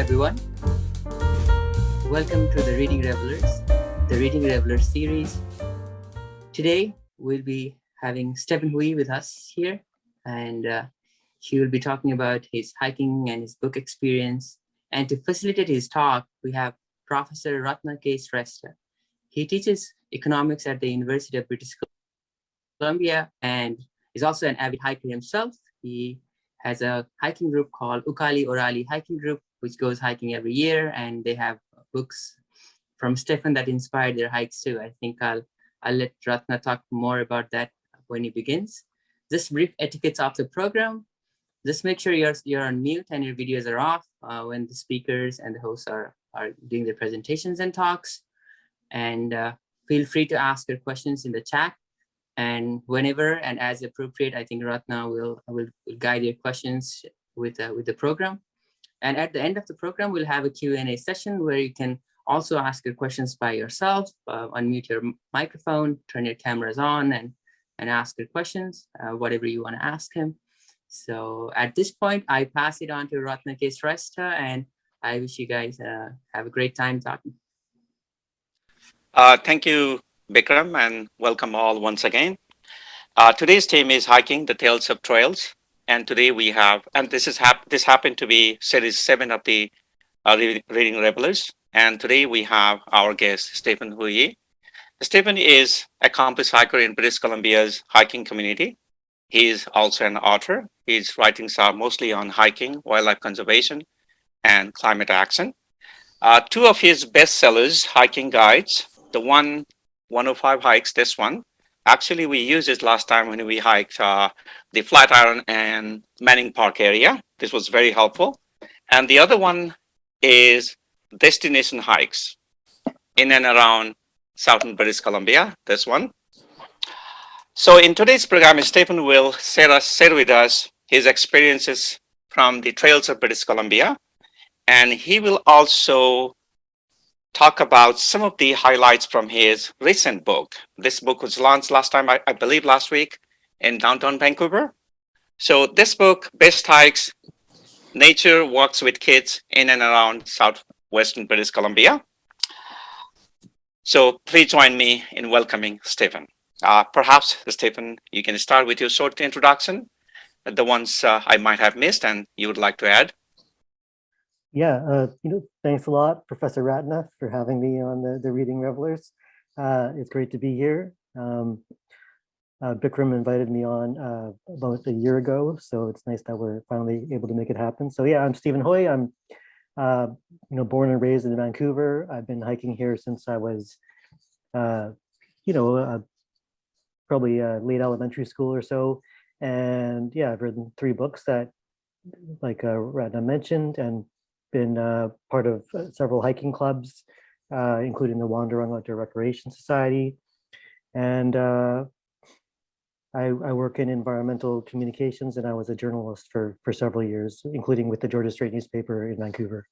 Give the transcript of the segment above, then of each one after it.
everyone. Welcome to the Reading Revellers, the Reading Revellers series. Today, we'll be having Stephen Hui with us here, and he will be talking about his hiking and his book experience. And to facilitate his talk, we have Professor Ratna K. Shrestha. He teaches economics at the University of British Columbia and is also an avid hiker himself. He has a hiking group called Ukali Orali Hiking Group, which goes hiking every year, and they have books from Stephen that inspired their hikes too. I think I'll let Ratna talk more about that when he begins. Just brief etiquettes of the program. Just make sure you're on mute and your videos are off when the speakers and the hosts are doing their presentations and talks. And feel free to ask your questions in the chat. And whenever and as appropriate, I think Ratna will guide your questions with the program. And at the end of the program, we'll have a Q&A session where you can also ask your questions by yourself, unmute your microphone, turn your cameras on, and ask your questions, whatever you want to ask him. So at this point, I pass it on to Ratna K. Shrestha, and I wish you guys have a great time talking. Thank you, Bikram, and welcome all once again. Today's theme is hiking, the tales of trails. And today we have, and this happened to be series 7 of the Reading Revellers. And today we have our guest, Stephen Hui. Stephen is an accomplished hiker in British Columbia's hiking community. He is also an author. His writings are mostly on hiking, wildlife conservation, and climate action. Two of his bestsellers, hiking guides, the 105 hikes, this one. Actually, we used it last time when we hiked the Flatiron and Manning Park area. This was very helpful. And the other one is destination hikes in and around southern British Columbia, this one. So in today's program, Stephen will share with us his experiences from the trails of British Columbia. And he will also talk about some of the highlights from his recent book. This book was launched last time, I believe last week in downtown Vancouver. So this book, Best Hikes, Nature Walks with Kids in and around Southwestern British Columbia. So please join me in welcoming Stephen. Perhaps, Stephen, you can start with your short introduction, the ones I might have missed and you would like to add. Yeah, thanks a lot, Professor Ratna, for having me on the Reading Revellers. It's great to be here. Bikram invited me on about a year ago, so it's nice that we're finally able to make it happen. So yeah, I'm Stephen Hui. I'm born and raised in Vancouver. I've been hiking here since I was, probably late elementary school or so. And yeah, I've written 3 books that, like Ratna mentioned, and been part of several hiking clubs, including the Wanderung Outdoor Recreation Society. And I work in environmental communications, and I was a journalist for several years, including with the Georgia Strait newspaper in Vancouver.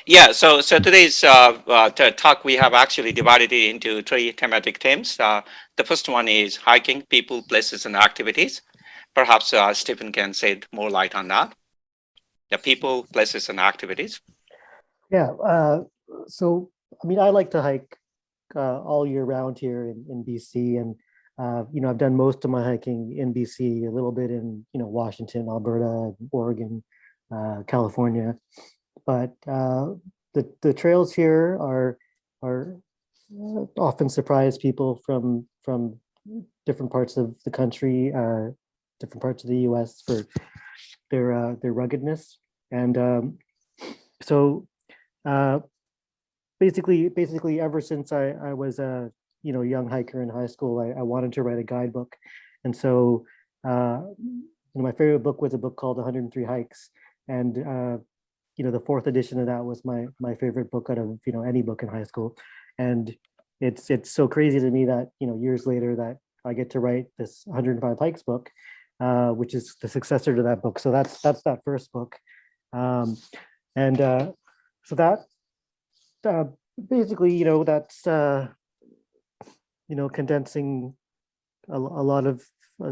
Yeah, so today's talk, we have actually divided it into 3 thematic themes. The first one is hiking, people, places, and activities. Perhaps Stephen can shed more light on that. The people, places, and activities. Yeah, so I mean, I like to hike all year round here in BC, and I've done most of my hiking in BC, a little bit in Washington, Alberta, Oregon, California, but the trails here are often surprise people from different parts of the country, different parts of the U.S. for their ruggedness, and so basically ever since I was a young hiker in high school, I wanted to write a guidebook, and so my favorite book was a book called 103 Hikes, and the 4th edition of that was my favorite book out of any book in high school, and it's so crazy to me that years later that I get to write this 105 Hikes book, which is the successor to that book. So that's that first book, and so that basically that's condensing a lot of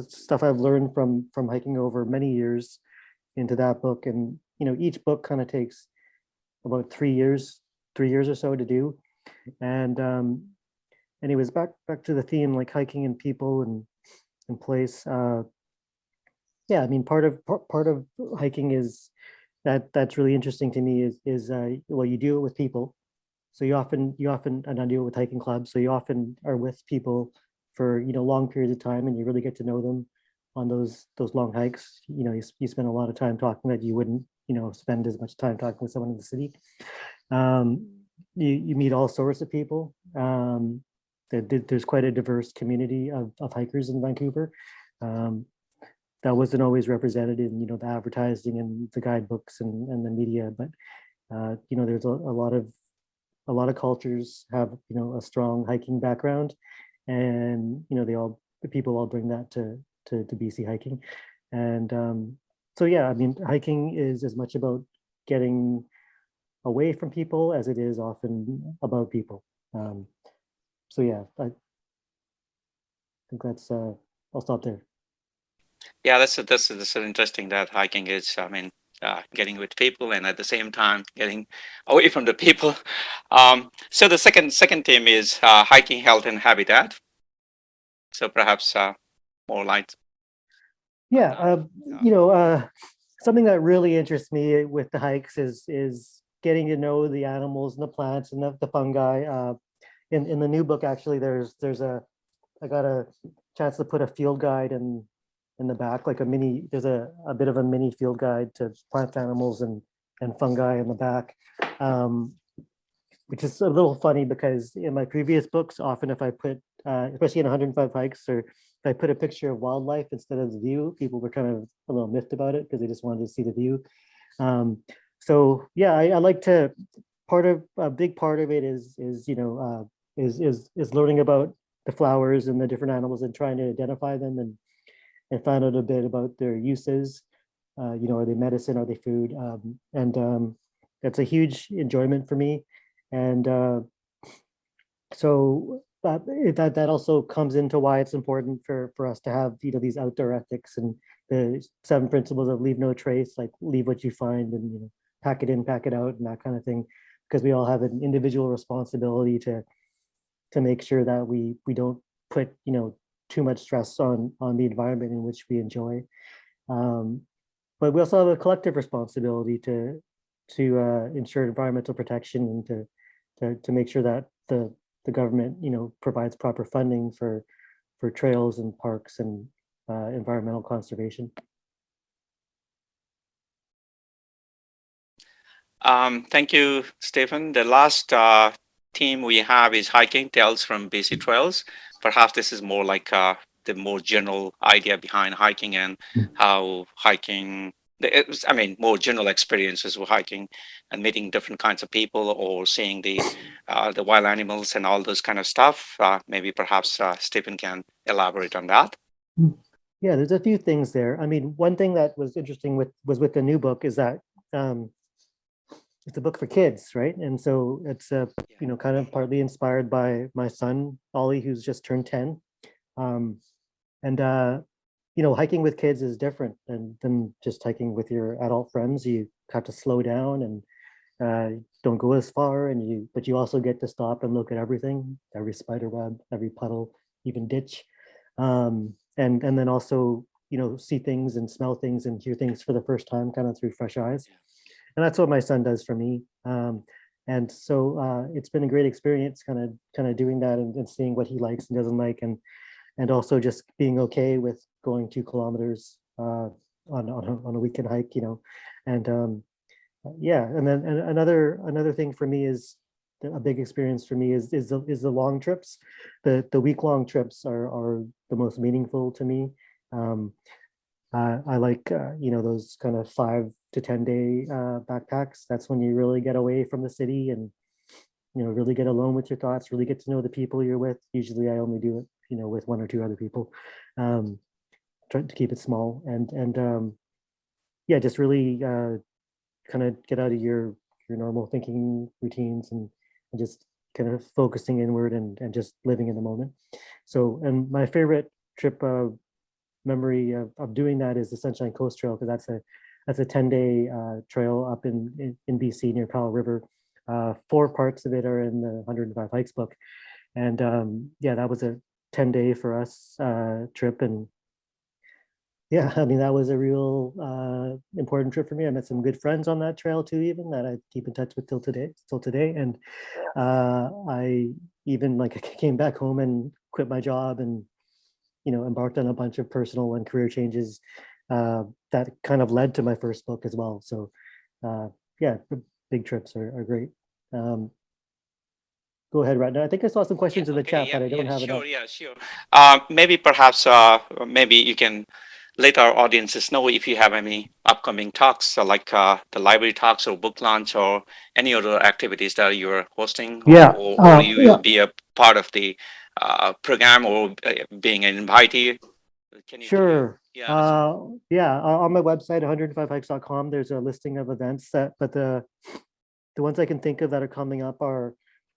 stuff I've learned from hiking over many years into that book. And each book kind of takes about 3 years or so to do. And anyways, back to the theme, like hiking and people and place. Yeah, I mean, part of hiking is that's really interesting to me is well, you do it with people. So you often and I do it with hiking clubs. So you often are with people for long periods of time, and you really get to know them on those long hikes. You spend a lot of time talking that you wouldn't spend as much time talking with someone in the city. Um, you meet all sorts of people. There's quite a diverse community of hikers in Vancouver. Um, that wasn't always represented in the advertising and the guidebooks and the media, but there's a lot of cultures have a strong hiking background, and the people all bring that to BC hiking. And so yeah, I mean, hiking is as much about getting away from people as it is often about people. So yeah, I think that's I'll stop there. Yeah, that's interesting that hiking is, I mean, getting with people and at the same time getting away from the people. So the second theme is hiking, health, and habitat. So perhaps more light. Yeah, Uh, something that really interests me with the hikes is getting to know the animals and the plants and the fungi. In the new book, actually, there's I got a chance to put a field guide in the back, like there's a bit of a mini field guide to plant animals and fungi in the back, which is a little funny because in my previous books, often if I put, especially in 105 hikes, or if I put a picture of wildlife instead of the view, people were kind of a little miffed about it because they just wanted to see the view. So yeah, I like to, a big part of it is learning about the flowers and the different animals and trying to identify them and find out a bit about their uses. Are they medicine? Are they food? And that's a huge enjoyment for me. And so that also comes into why it's important for us to have these outdoor ethics and the 7 principles of leave no trace, like leave what you find and pack it in, pack it out, and that kind of thing, because we all have an individual responsibility to make sure that we don't put too much stress on the environment in which we enjoy. But we also have a collective responsibility to ensure environmental protection and to make sure that the government provides proper funding for trails and parks and environmental conservation. Thank you, Stephen. The last theme we have is hiking tales from BC trails. Perhaps this is more like the more general idea behind hiking and how hiking, I mean, more general experiences with hiking and meeting different kinds of people or seeing the wild animals and all those kind of stuff. Maybe perhaps Stephen can elaborate on that. Yeah, there's a few things there. I mean, one thing that was interesting was with the new book is that it's a book for kids, right? And so it's kind of partly inspired by my son Ollie, who's just turned 10. And hiking with kids is different than just hiking with your adult friends. You have to slow down and don't go as far, but you also get to stop and look at everything, every spider web, every puddle, even ditch, and then also see things and smell things and hear things for the first time, kind of through fresh eyes. And that's what my son does for me. And so it's been a great experience, kind of doing that and seeing what he likes and doesn't like, and also just being okay with going 2 kilometers on a weekend hike, and yeah. And then another thing for me is a big experience for me is the long trips. The week-long trips are the most meaningful to me. I like those kind of 5 to 10 day backpacks. That's when you really get away from the city and really get alone with your thoughts, really get to know the people you're with. Usually I only do it with 1 or 2 other people, trying to keep it small and yeah, just really kind of get out of your normal thinking routines and just kind of focusing inward and just living in the moment. So, and my favorite trip memory of doing that is the Sunshine Coast Trail, because that's That's a 10-day trail up in BC near Powell River. 4 parts of it are in the 105 Hikes book. And yeah, that was a 10-day for us trip. And yeah, I mean, that was a real important trip for me. I met some good friends on that trail too, even that I keep in touch with till today. And I even like came back home and quit my job and, embarked on a bunch of personal and career changes that kind of led to my first book as well. So yeah, the big trips are great. Go ahead, right now. I think I saw some questions in the chat, but I don't have enough. Sure. Maybe perhaps maybe you can let our audiences know if you have any upcoming talks, like the library talks or book launch or any other activities that you're hosting, Yeah. or you will be a part of the program or being an invitee. Can you? Sure. Yeah. Yeah, on my website, 105hikes.com, there's a listing of events but the ones I can think of that are coming up are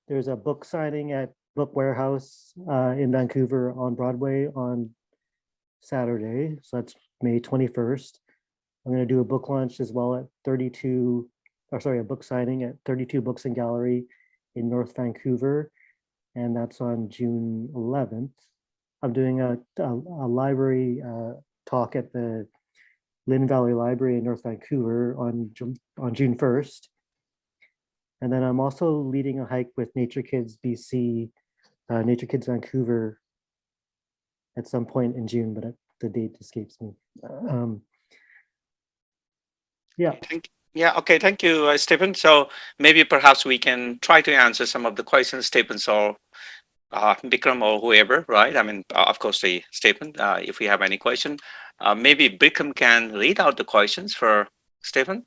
there's a book signing at Book Warehouse in Vancouver on Broadway on Saturday. So that's May 21st. I'm going to do a book launch as well at a book signing at 32 Books and Gallery in North Vancouver. And that's on June 11th. I'm doing a library talk at the Lynn Valley Library in North Vancouver on June 1st. And then I'm also leading a hike with Nature Kids BC, Nature Kids Vancouver at some point in June, but the date escapes me. Yeah. Yeah. Okay. Thank you, Stephen. So maybe perhaps we can try to answer some of the questions, Stephen, or Bikram or whoever, right? I mean, of course, the Stephen, if we have any question, maybe Bikram can read out the questions for Stephen,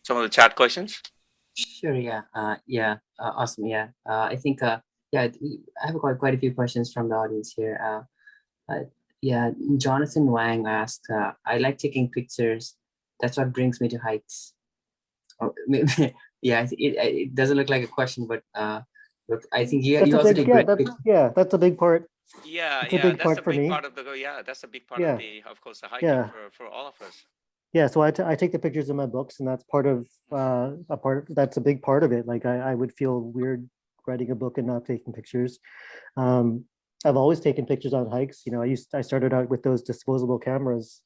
some of the chat questions. Sure. Yeah. Awesome. Yeah. I think. Yeah. I have quite a few questions from the audience here. Yeah. Jonathan Wang asked, "I like taking pictures. That's what brings me to hikes." Or maybe, yeah. It doesn't look like a question, but I think you also take great pictures. That's a big part. Yeah. It's a big part for me. That's a big part of of course, the hiking for all of us. Yeah, so I take the pictures in my books, and that's part of that's a big part of it. Like I would feel weird writing a book and not taking pictures. I've always taken pictures on hikes. I started out with those disposable cameras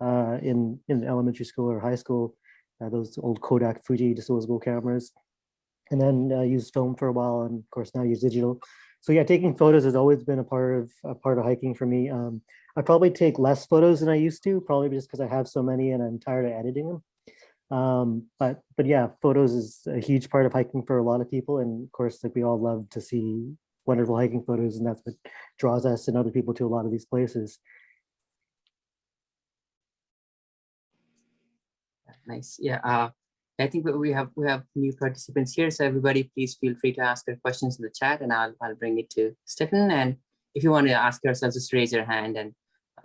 in elementary school or high school, those old Kodak Fuji disposable cameras, and then used film for a while, and of course now use digital. So yeah, taking photos has always been a part of hiking for me. I probably take less photos than I used to, probably just because I have so many and I'm tired of editing them. But yeah, photos is a huge part of hiking for a lot of people, and of course, like we all love to see wonderful hiking photos, and that's what draws us and other people to a lot of these places. Nice. Yeah. I think we have new participants here, so everybody, please feel free to ask your questions in the chat, and I'll bring it to Stephen. And if you want to ask yourself, just raise your hand and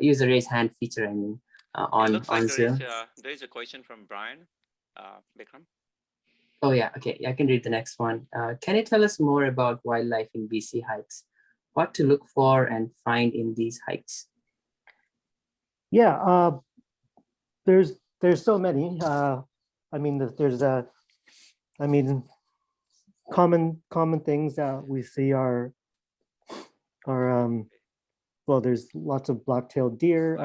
use the raise hand feature. I mean, on Zoom. There is a question from Brian, Bikram. Oh yeah, okay. I can read the next one. Can you tell us more about wildlife in BC hikes? What to look for and find in these hikes? Yeah, there's so many. I mean, common things that we see are well, there's lots of black-tailed deer,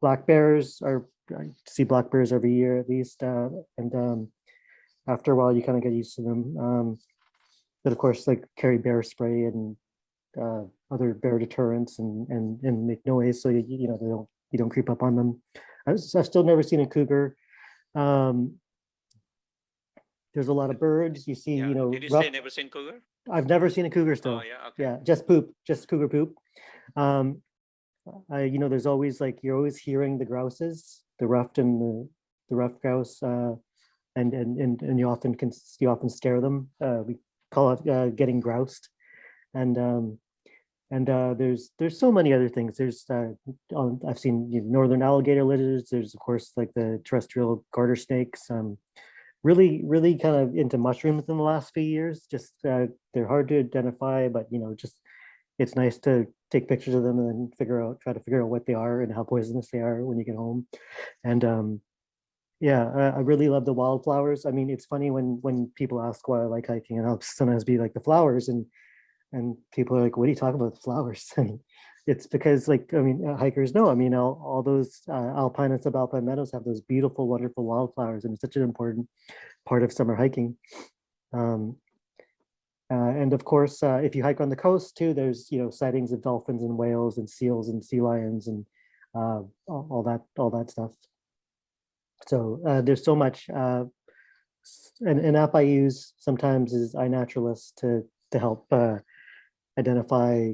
black bears I see black bears every year at least, and after a while you kind of get used to them. But of course, like carry bear spray and other bear deterrents and make noise so you don't creep up on them. I've still never seen a cougar. There's a lot of birds. You see, Did you say never seen cougar? I've never seen a cougar still. Oh, yeah, okay. Yeah, just cougar poop. There's always you're always hearing the grouses, the ruffed and the ruffed grouse, and you often scare them. We call it getting groused, and there's so many other things. I've seen northern alligator lizards. There's of course like the terrestrial garter snakes. Really kind of into mushrooms in the last few years. Just they're hard to identify, but just it's nice to take pictures of them and then try to figure out what they are and how poisonous they are when you get home. And Yeah, I really love the wildflowers. I mean, it's funny when people ask why I like hiking, and I'll sometimes be like the flowers, and people are like, "What are you talking about, the flowers?" And it's because, like, I mean, hikers know. I mean, all those alpine and subalpine meadows have those beautiful, wonderful wildflowers, and it's such an important part of summer hiking. Um, and of course, if you hike on the coast too, there's sightings of dolphins and whales and seals and sea lions and all that stuff. So there's so much. An app I use sometimes is iNaturalist to help identify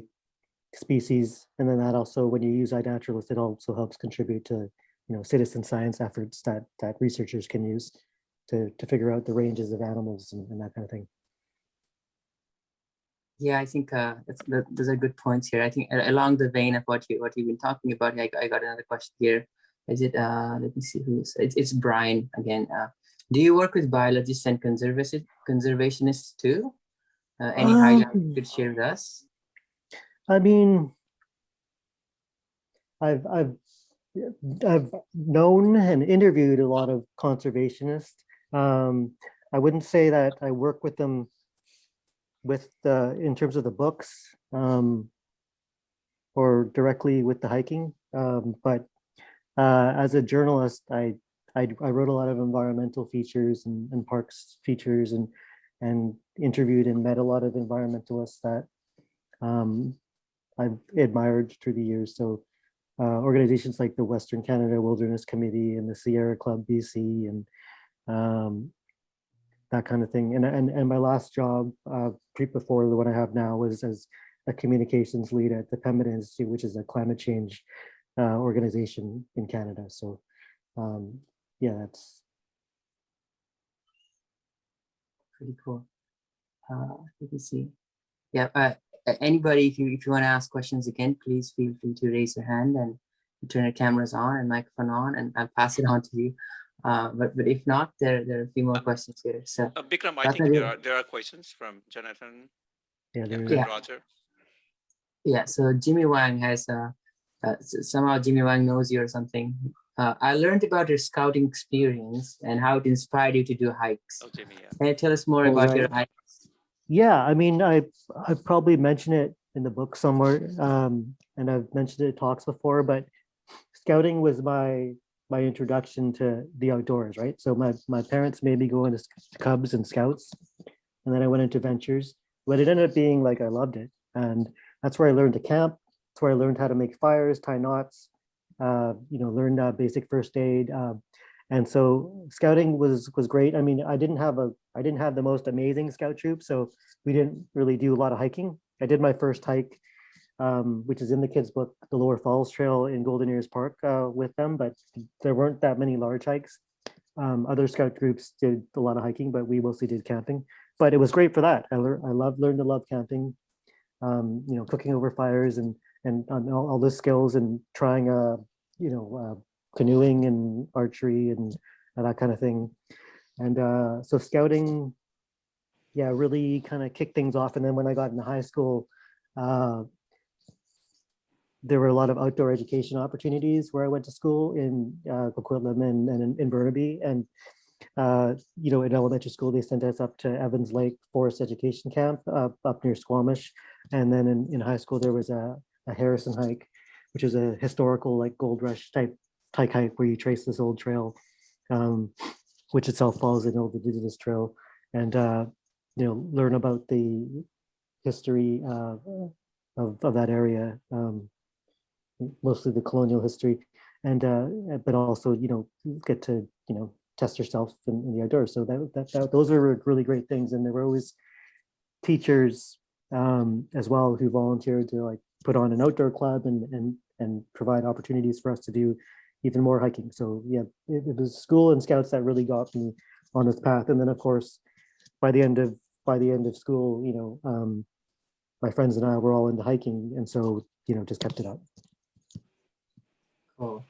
species, and then that also, when you use iNaturalist, it also helps contribute to citizen science efforts that researchers can use to figure out the ranges of animals and that kind of thing. Yeah, I think those are good points here. I think along the vein of what you've been talking about, I got another question here. Is it let me see who's it's Brian again. Do you work with biologists and conservationists too? Any highlights you could share with us? I mean, I've known and interviewed a lot of conservationists. I wouldn't say that I work with them in terms of the books, or directly with the hiking. But as a journalist, I wrote a lot of environmental features and parks features, and interviewed and met a lot of environmentalists that I've admired through the years. So organizations like the Western Canada Wilderness Committee and the Sierra Club BC, and that kind of thing. And my last job, before the one I have now, was as a communications lead at the Pembina Institute, which is a climate change organization in Canada. So yeah, that's pretty cool. Let me see. Yeah, anybody, if you want to ask questions again, please feel free to raise your hand and turn your cameras on and microphone on, and I'll pass it on to you. But if not, there are a few more questions here. So Bikram, I think there are questions from Jonathan and Roger. Yeah, so Jimmy Wang has somehow Jimmy Wang knows you or something. I learned about your scouting experience and how it inspired you to do hikes. Oh, Jimmy, yeah. Can you tell us more about your hikes? Yeah, I mean, I probably mentioned it in the book somewhere, and I've mentioned it in talks before, but scouting was my introduction to the outdoors, right? So my parents made me go into Cubs and Scouts, and then I went into Ventures, but it ended up being like I loved it, and that's where I learned to camp. That's where I learned how to make fires, tie knots, learned basic first aid. And so scouting was great. I mean, I didn't have the most amazing scout troop, so we didn't really do a lot of hiking. I did my first hike, which is in the kids' book, the Lower Falls Trail in Golden Ears Park, with them, but there weren't that many large hikes. Other scout groups did a lot of hiking, but we mostly did camping. But it was great for that. I learned to love camping, cooking over fires and all the skills, and trying canoeing and archery and that kind of thing. And so scouting, yeah, really kind of kicked things off. And then when I got into high school, there were a lot of outdoor education opportunities where I went to school in Coquitlam and in Burnaby. And in elementary school, they sent us up to Evans Lake Forest Education Camp up near Squamish. And then in high school, there was a Harrison hike, which is a historical, like, gold rush type hike where you trace this old trail, which itself follows an old indigenous trail, and learn about the history of that area, mostly the colonial history, and but also get to test yourself in the outdoors. So those are really great things, and there were always teachers as well who volunteered to, like, put on an outdoor club and provide opportunities for us to do even more hiking. So yeah, it was school and scouts that really got me on this path. And then of course, by the end of school, my friends and I were all into hiking, and so just kept it up. Cool.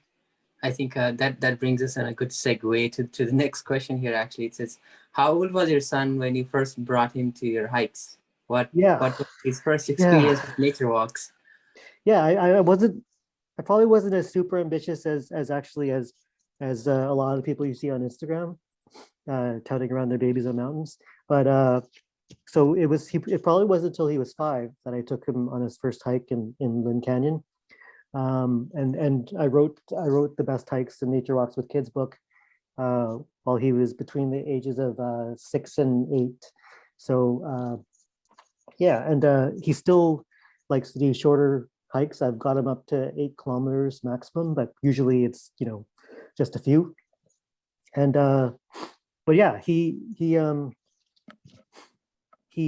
I think that brings us on a good segue to the next question here. Actually, it says, how old was your son when you first brought him to your hikes? What was his first experience with nature walks? Yeah, I probably wasn't as super ambitious as as a lot of the people you see on Instagram, touting around their babies on mountains. But so it probably wasn't until he was 5 that I took him on his first hike in Lynn Canyon. And I wrote the best hikes in Nature Walks with Kids book while he was between the ages of 6 and 8. So yeah, and he still likes to do shorter hikes. I've got him up to 8 kilometers maximum, but usually it's just a few. And but yeah, he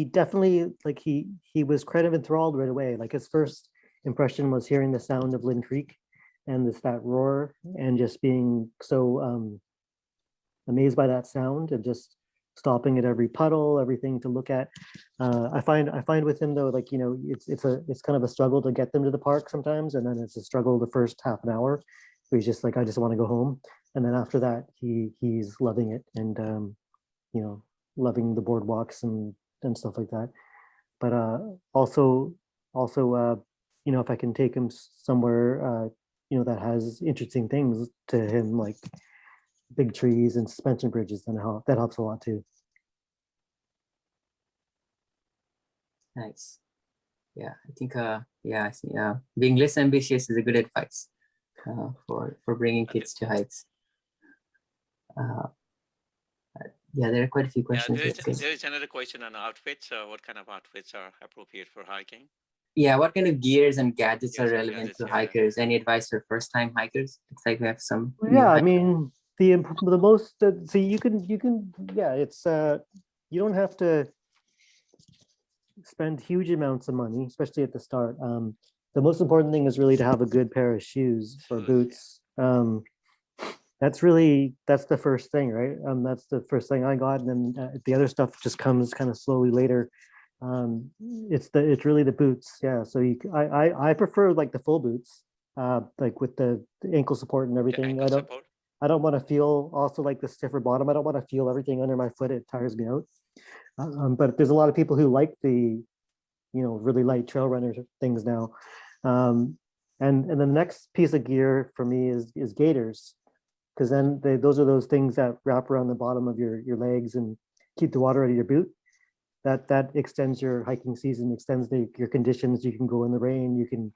definitely, like, he was kind of enthralled right away. Like, his first impression was hearing the sound of Lynn Creek and that roar, and just being so amazed by that sound, and just stopping at every puddle, everything to look at. I find with him though, like, it's kind of a struggle to get them to the park sometimes, and then it's a struggle the first half an hour. He's just like, I just want to go home, and then after that, he's loving it, and loving the boardwalks and stuff like that. But also, if I can take him somewhere, that has interesting things to him, like big trees and suspension bridges, then that helps a lot too. Nice. Yeah, I think I see, being less ambitious is a good advice for bringing kids to hikes. Yeah, there are quite a few questions. There is another question on outfits. What kind of outfits are appropriate for hiking? Yeah, what kind of gears and gadgets are relevant to hikers? Any advice for first-time hikers? It's like we have some. Yeah, I mean, the most. So you can yeah, it's you don't have to spend huge amounts of money, especially at the start. The most important thing is really to have a good pair of shoes or boots. That's the first thing, right? That's the first thing I got, and then the other stuff just comes kind of slowly later. It's really the boots, yeah. So I prefer like the full boots, like with the ankle support and everything. I don't want to feel also like the stiffer bottom. I don't want to feel everything under my foot. It tires me out. But there's a lot of people who like the really light trail runner things now. And the next piece of gear for me is gaiters, because then those are those things that wrap around the bottom of your legs and keep the water out of your boot. That extends your hiking season, extends your conditions. You can go in the rain, you can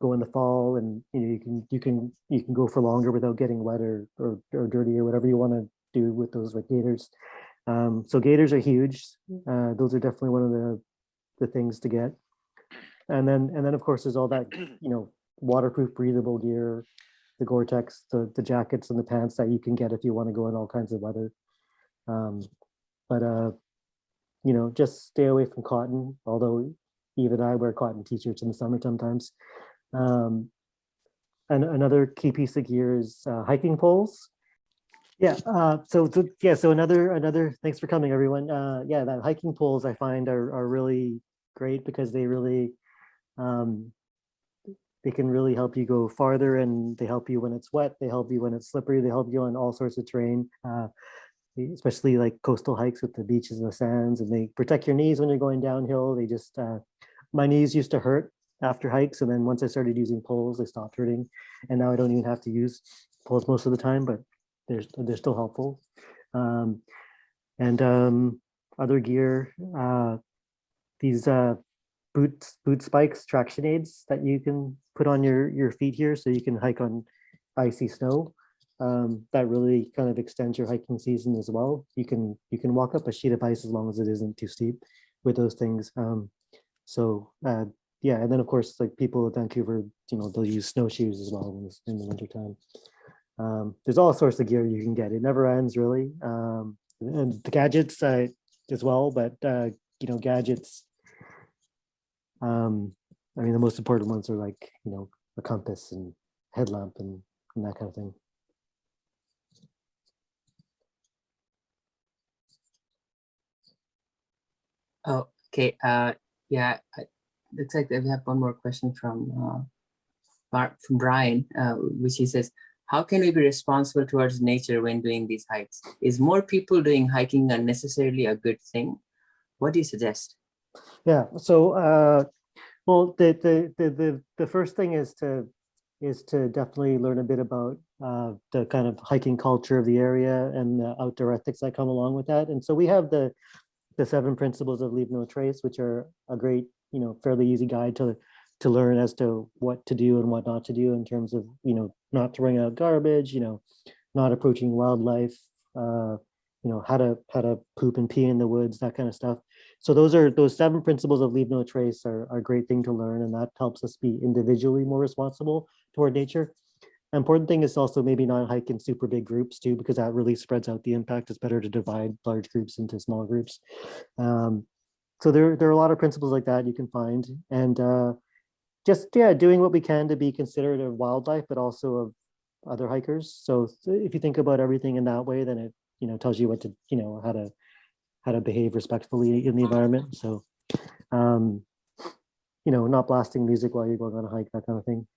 go in the fall, and you can go for longer without getting wet or dirty or whatever you want to do with those like gaiters. So gaiters are huge. Those are definitely one of the things to get. And then of course there's all that waterproof, breathable gear, the Gore-Tex, the jackets and the pants that you can get if you want to go in all kinds of weather. But just stay away from cotton, although even I wear cotton t-shirts in the summer sometimes. And another key piece of gear is hiking poles. Yeah, so another thanks for coming, everyone. Yeah, that hiking poles I find are really great, because they really they can really help you go farther, and they help you when it's wet, they help you when it's slippery, they help you on all sorts of terrain. Especially like coastal hikes with the beaches and the sands, and they protect your knees when you're going downhill. They just my knees used to hurt after hikes, and then once I started using poles, they stopped hurting, and now I don't even have to use poles most of the time, but they're still helpful. And other gear, these boot spikes, traction aids that you can put on your feet here, so you can hike on icy snow. That really kind of extends your hiking season as well. You can walk up a sheet of ice as long as it isn't too steep with those things. Yeah, and then of course, like people in Vancouver, they'll use snowshoes as well in the wintertime. There's all sorts of gear you can get. It never ends, really. And the gadgets as well, but gadgets. I mean, the most important ones are like a compass and headlamp and that kind of thing. Oh, okay. Yeah, looks like we have one more question from Brian, which he says, how can we be responsible towards nature when doing these hikes? Is more people doing hiking unnecessarily a good thing? What do you suggest? Yeah, so well, the first thing is to is to definitely learn a bit about the kind of hiking culture of the area and the outdoor ethics that come along with that. And so we have the 7 principles of leave no trace, which are a great, fairly easy guide to learn as to what to do and what not to do in terms of, not throwing out garbage, not approaching wildlife, how to poop and pee in the woods, that kind of stuff. So those 7 principles of leave no trace are a great thing to learn, and that helps us be individually more responsible toward nature. Important thing is also maybe not hike in super big groups too, because that really spreads out the impact. It's better to divide large groups into small groups. So there are a lot of principles like that you can find, and doing what we can to be considerate of wildlife, but also of other hikers. So if you think about everything in that way, then it tells you what to how to behave respectfully in the environment. So not blasting music while you're going on a hike, that kind of thing.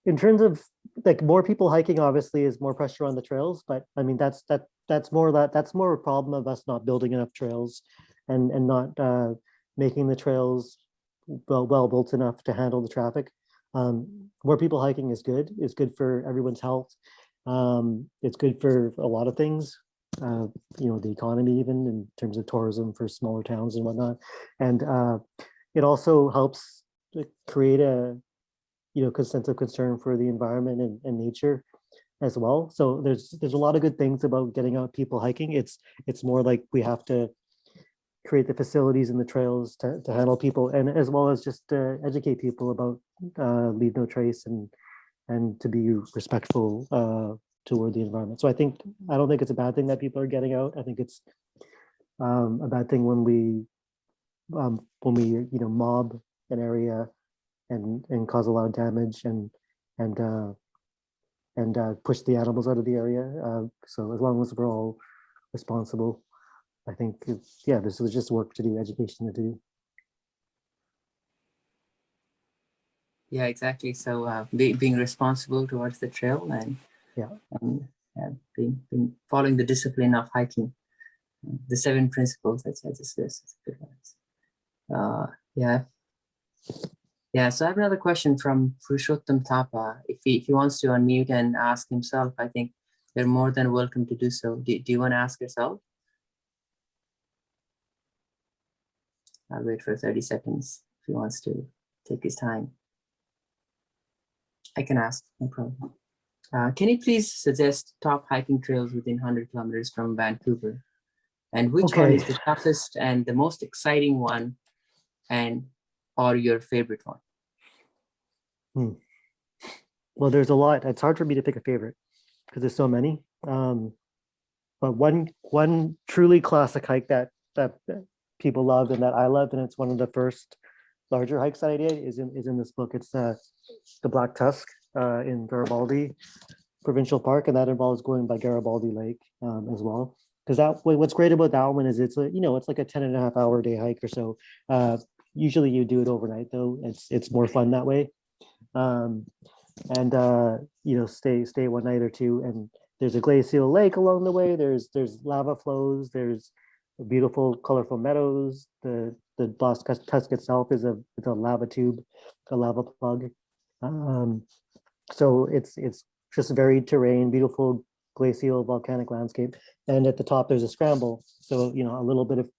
In terms of like more people hiking, obviously is more pressure on the trails, but I mean that's more a problem of us not building enough trails and not making the trails well built enough to handle the traffic. More people hiking is good. It's good for everyone's health. It's good for a lot of things. The economy, even in terms of tourism for smaller towns and whatnot, and it also helps create a sense of concern for the environment and nature as well. So there's a lot of good things about getting out people hiking. It's more like we have to create the facilities and the trails to handle people, and as well as just educate people about leave no trace and to be respectful toward the environment. So I don't think it's a bad thing that people are getting out. I think it's a bad thing when we mob an area and cause a lot of damage and push the animals out of the area. So as long as we're all responsible, I think this was just work to do, education to do. Yeah, exactly. So being responsible towards the trail and being following the discipline of hiking, the 7 principles that's discussed. Good ones. So I have another question from Purushottam Thapa. If he wants to unmute and ask himself, I think they're more than welcome to do so. Do you want to ask yourself? I'll wait for 30 seconds if he wants to take his time. I can ask, no problem. Can you please suggest top hiking trails within 100 kilometers from Vancouver? And which one is the toughest and the most exciting one, or your favorite one? Well, there's a lot. It's hard for me to pick a favorite because there's so many. But one truly classic hike that people love and that I loved, and it's one of the first larger hikes that I did, is in this book. It's the Black Tusk in Garibaldi Provincial Park, and that involves going by Garibaldi Lake as well. Because what's great about that one is it's like a 10.5-hour day hike or so. Usually you do it overnight though. It's more fun that way. Stay one night or two, and there's a glacial lake along the way. There's lava flows. There's beautiful, colorful meadows. The Black Tusk itself is a lava tube, a lava plug. So it's just varied terrain, beautiful glacial volcanic landscape, and at the top there's a scramble. So a little bit of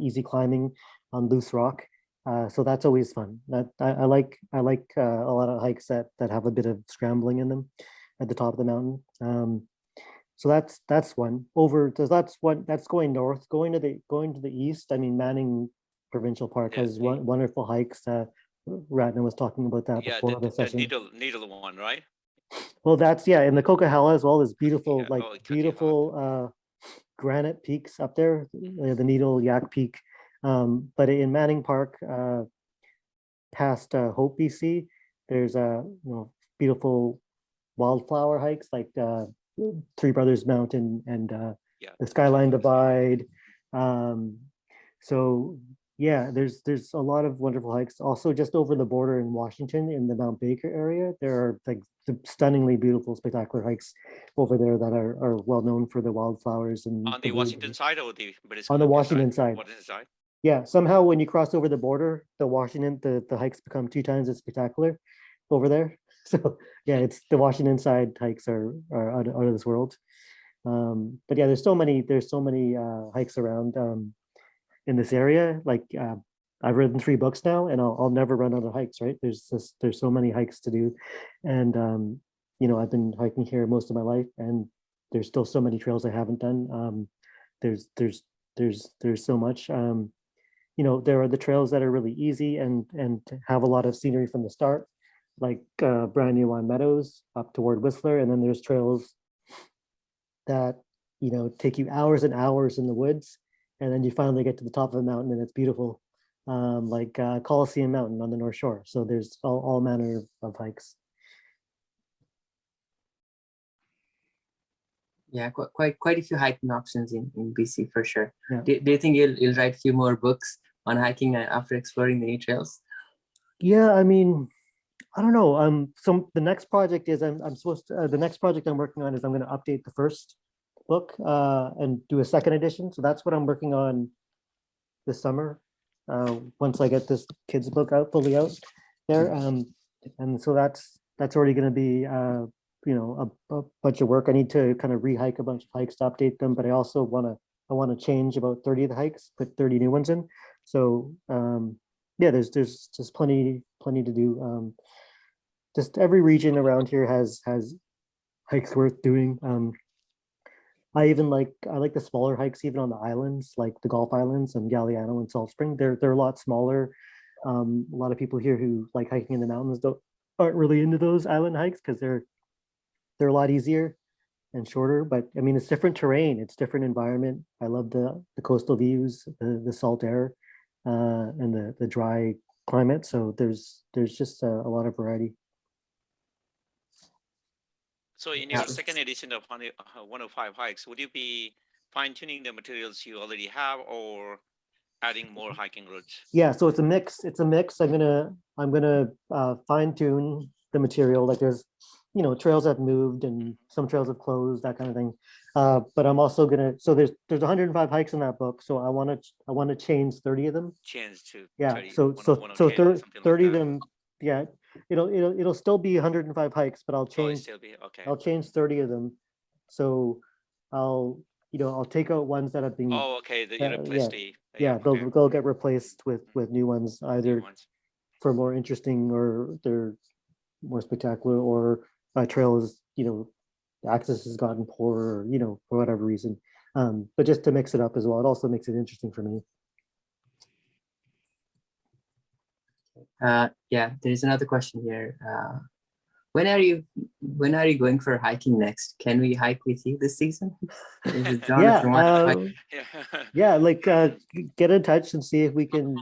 easy climbing on loose rock. So that's always fun. I like a lot of hikes that have a bit of scrambling in them at the top of the mountain. So that's one. That's going north. Going to the east. I mean, Manning Provincial Park has wonderful hikes. Ratna was talking about that before the session. Needle one, right? Well, that's in the Coquihalla as well. There's beautiful granite peaks up there. The Needle, Yak Peak. But in Manning Park, past Hope, BC, there's beautiful wildflower hikes like Three Brothers Mountain and the Skyline Divide. There's a lot of wonderful hikes. Also, just over the border in Washington, in the Mount Baker area, there are like the stunningly beautiful, spectacular hikes over there that are well known for the wildflowers. And on the Washington side or the British on the Washington side. Yeah, somehow when you cross over the border, the hikes become 2 times as spectacular. over there. So yeah, it's the Washington side hikes are out of this world. But yeah, there's so many hikes around in this area. Like I've written 3 books now, and I'll never run out of hikes. Right? There's so many hikes to do, and I've been hiking here most of my life, and there's still so many trails I haven't done. There's so much. There are the trails that are really easy and have a lot of scenery from the start, like Brandywine Meadows up toward Whistler, and then there's trails that take you hours and hours in the woods, and then you finally get to the top of a mountain and it's beautiful, like Coliseum Mountain on the North Shore. So there's all manner of hikes. Yeah, quite a few hiking options in BC for sure. Yeah. Do you think you'll write a few more books on hiking after exploring the new trails? Yeah, I mean, I don't know. So the next project is I'm supposed to, the next project I'm working on is I'm going to update the first book and do a second edition. So that's what I'm working on this summer. Once I get this kids book fully out there, and so that's already going to be a bunch of work. I need to kind of re-hike a bunch of hikes to update them, but I also want to change about 30 of the hikes, put 30 new ones in. So yeah, there's just plenty to do. Just every region around here has hikes worth doing. I like the smaller hikes even on the islands, like the Gulf Islands and Galliano and Salt Spring. They're a lot smaller. A lot of people here who like hiking in the mountains aren't really into those island hikes because they're a lot easier and shorter. But I mean, it's different terrain, it's different environment. I love the coastal views, the salt air, and the dry climate. So there's just a lot of variety. So in your second edition of 105 hikes, would you be fine-tuning the materials you already have or adding more hiking routes? Yeah, so it's a mix. I'm gonna fine-tune the material. Like there's trails have moved and some trails have closed, that kind of thing. But I'm also gonna, so there's 105 hikes in that book. So I want to change 30 of them. Change to Yeah. 30, So 110, 30 like of them. Yeah. It'll still be 105 hikes, but I'll change. Still be okay. I'll change 30 of them. So I'll take out ones that have been. Oh, okay. You replaced they'll get replaced with new ones, either new ones. for more interesting or they're more spectacular, or my trail is the access has gotten poorer, for whatever reason. But just to mix it up as well, it also makes it interesting for me. Yeah, there's another question here. When are you going for hiking next? Can we hike with you this season? Yeah, like get in touch and see if we can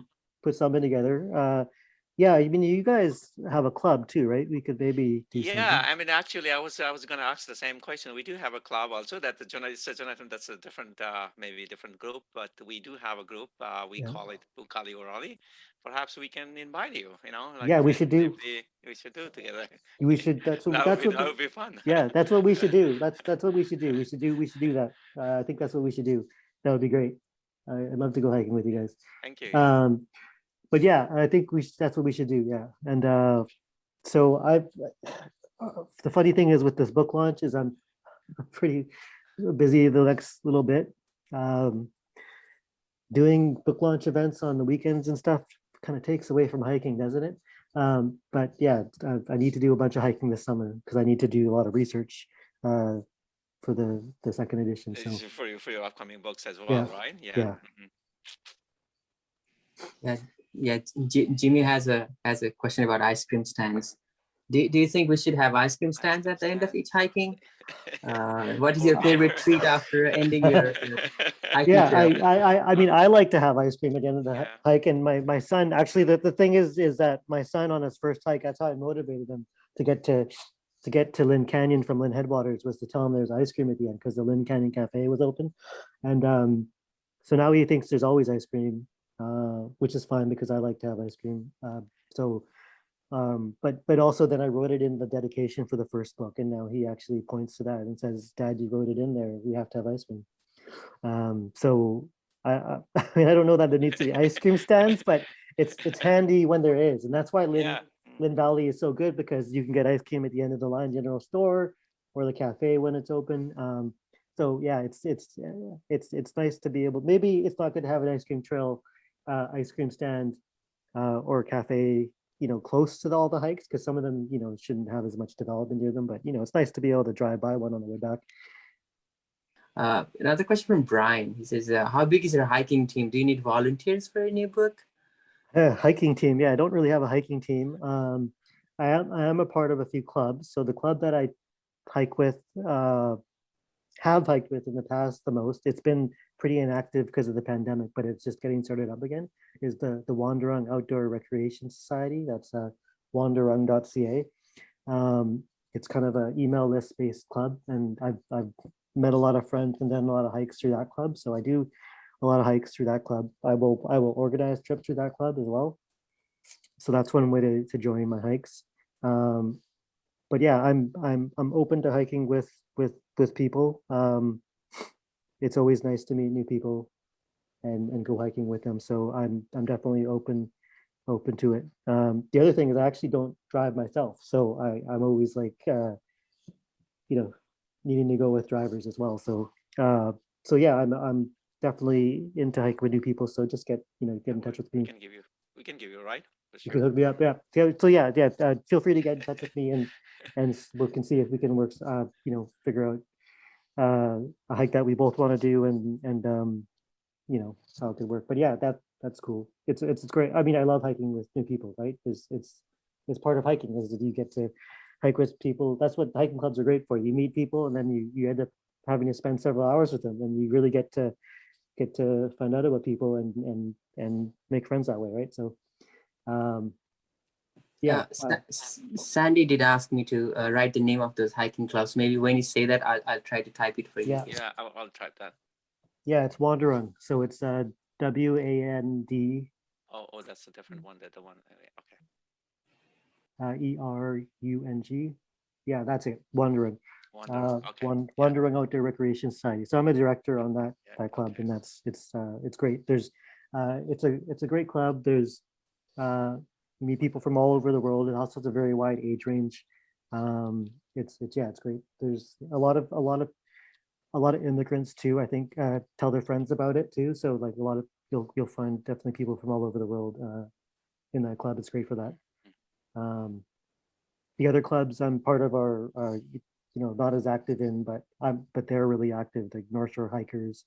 put something together. Yeah, I mean, you guys have a club too, right? We could maybe do something. I mean, actually, I was going to ask the same question. We do have a club also. That the Jonathan, that's a different, maybe different group, but we do have a group. We call it Ukali Orali. Perhaps we can invite you. Yeah, we should do. We should do it together. We should. That would be fun. Yeah, that's what we should do. That's what we should do. We should do that. I think that's what we should do. That would be great. I'd love to go hiking with you guys. Thank you. But yeah, I think that's what we should do. Yeah, and so the funny thing is with this book launch is I'm pretty busy the next little bit. Doing book launch events on the weekends and stuff kind of takes away from hiking, doesn't it? But yeah, I need to do a bunch of hiking this summer because I need to do a lot of research for the second edition. So for your upcoming books as well, right? Yeah. Yeah. Jimmy has a question about ice cream stands. Do you think we should have ice cream stands at the end of each hiking? What is your favorite treat after ending your hiking? I mean, I like to have ice cream at the end of the hike, and my son, actually, the thing is that my son on his first hike, that's how I motivated him to get to Lynn Canyon from Lynn Headwaters, was to tell him there's ice cream at the end because the Lynn Canyon Cafe was open, and so now he thinks there's always ice cream, which is fine because I like to have ice cream. But also then I wrote it in the dedication for the first book, and now he actually points to that and says, "Dad, you wrote it in there. We have to have ice cream." So I mean, I don't know that there needs to be ice cream stands, but it's handy when there is, and that's why Lynn Lynn Valley is so good because you can get ice cream at the end of the line general store or the cafe when it's open. So yeah, it's nice to be able. Maybe it's not good to have an ice cream trail, ice cream stand, or a cafe, close to all the hikes because some of them, shouldn't have as much development near them. But it's nice to be able to drive by one on the way back. Another question from Brian. He says, how big is your hiking team? Do you need volunteers for a new book? Hiking team. Yeah, I don't really have a hiking team. I am a part of a few clubs. So the club that I hike with, have hiked with in the past the most, it's been pretty inactive because of the pandemic, but it's just getting started up again, is the Wanderung Outdoor Recreation Society. That's wanderung.ca. It's kind of an email list based club, and I've met a lot of friends and done a lot of hikes through that club. So I do a lot of hikes through that club. I will organize trips through that club as well. So that's one way to join my hikes. But yeah, I'm open to hiking with people. It's always nice to meet new people and go hiking with them. So I'm definitely open to it. The other thing is I actually don't drive myself, so I'm always like needing to go with drivers as well. So yeah, I'm definitely into hiking with new people. So just get in touch with me. We can give you a ride. You can hook me up, yeah. So yeah. Feel free to get in touch with me, and we can see if we can work. Figure out a hike that we both want to do, and how it could work. But yeah, that's cool. It's great. I mean, I love hiking with new people, right? It's part of hiking is that you get to hike with people. That's what hiking clubs are great for. You meet people, and then you end up having to spend several hours with them, and you really get to find out about people and make friends that way, right? So yeah. Sandy did ask me to write the name of those hiking clubs. Maybe when you say that, I'll try to type it for you. Yeah, I'll type that. Yeah, it's Wanderung. So it's WAND. Oh, that's a different one. That the one. Okay. ERUNG. Yeah, that's it. Wanderung. Okay. Wanderung Outdoor Recreation Society. So I'm a director on that club, and it's great. There's it's a great club. There's you meet people from all over the world. It also has a very wide age range. It's great. There's a lot of immigrants too. I think tell their friends about it too. So like a lot of you'll find definitely people from all over the world in that club. It's great for that. The other clubs I'm part of are not as active in, but they're really active, like North Shore Hikers.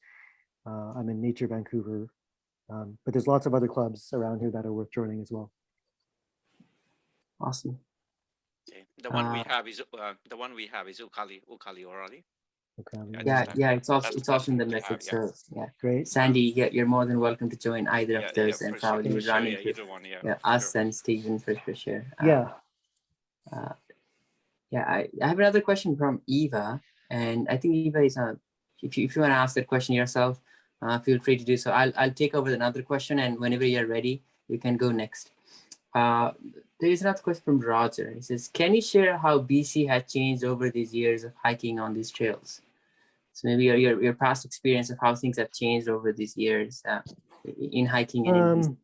I'm in Nature Vancouver, but there's lots of other clubs around here that are worth joining as well. Awesome. Okay. The one we have is Ukali Orali. Okay. Yeah, it's also in the message. So yeah, great. Sandy, you're more than welcome to join either of those, and probably sure. run into us and Stephen for sure. I have another question from Eva, and I think Eva is if you want to ask that question yourself, feel free to do so. I'll take over another question, and whenever you're ready, you can go next. There is another question from Roger. He says, can you share how BC has changed over these years of hiking on these trails? So maybe your past experience of how things have changed over these years in hiking and